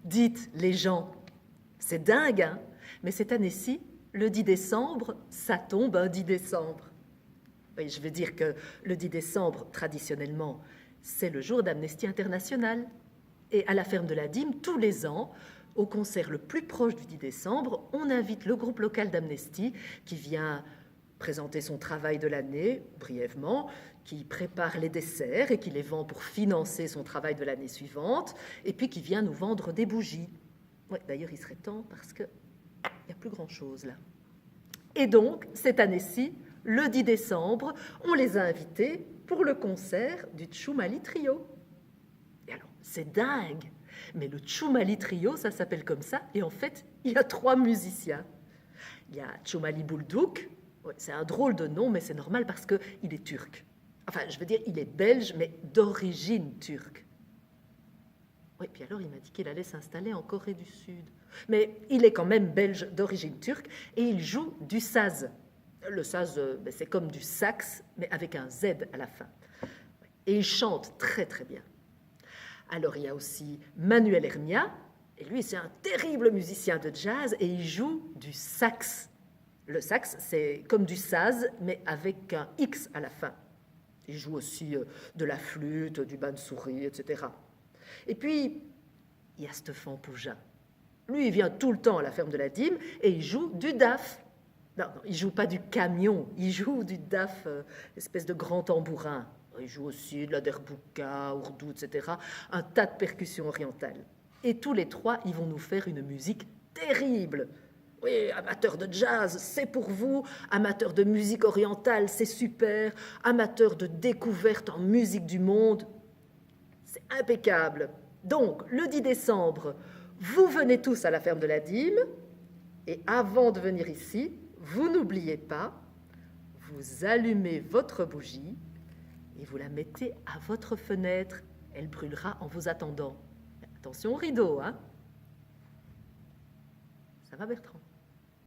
Dites, les gens, c'est dingue, hein? Mais cette année-ci, le 10 décembre, ça tombe un 10 décembre. Oui, je veux dire que le 10 décembre, traditionnellement, c'est le jour d'Amnesty International. Et à la ferme de la Dîme, tous les ans, au concert le plus proche du 10 décembre, on invite le groupe local d'Amnesty qui vient présenter son travail de l'année, brièvement, qui prépare les desserts et qui les vend pour financer son travail de l'année suivante, et puis qui vient nous vendre des bougies. Ouais, d'ailleurs, il serait temps parce qu'il n'y a plus grand-chose là. Et donc, cette année-ci, le 10 décembre, on les a invités pour le concert du Tchoumali Trio. Et alors, c'est dingue, mais le Tchoumali Trio, ça s'appelle comme ça, et en fait, il y a 3 musiciens. Il y a Tchoumali Bouldouk, ouais, c'est un drôle de nom, mais c'est normal parce qu'il est turc. Enfin, je veux dire, il est belge, mais d'origine turque. Oui, puis alors il m'a dit qu'il allait s'installer en Corée du Sud. Mais il est quand même belge d'origine turque et il joue du saz. Le saz, c'est comme du sax, mais avec un Z à la fin. Et il chante très très bien. Alors il y a aussi Manuel Hermia, et lui c'est un terrible musicien de jazz et il joue du sax. Le sax, c'est comme du saz, mais avec un X à la fin. Il joue aussi de la flûte, du bansuri, etc. Et puis, il y a Stéphane Poujin. Lui, il vient tout le temps à la ferme de la Dîme et il joue du daf. Non, il ne joue pas du camion, il joue du daf, espèce de grand tambourin. Il joue aussi de la derbouka, ourdou, etc. Un tas de percussions orientales. Et tous les 3, ils vont nous faire une musique terrible. Oui, amateurs de jazz, c'est pour vous. Amateurs de musique orientale, c'est super. Amateurs de découverte en musique du monde, c'est impeccable. Donc, le 10 décembre, vous venez tous à la ferme de la Dîme. Et avant de venir ici, vous n'oubliez pas, vous allumez votre bougie et vous la mettez à votre fenêtre. Elle brûlera en vous attendant. Attention au rideau, hein? Ça va, Bertrand?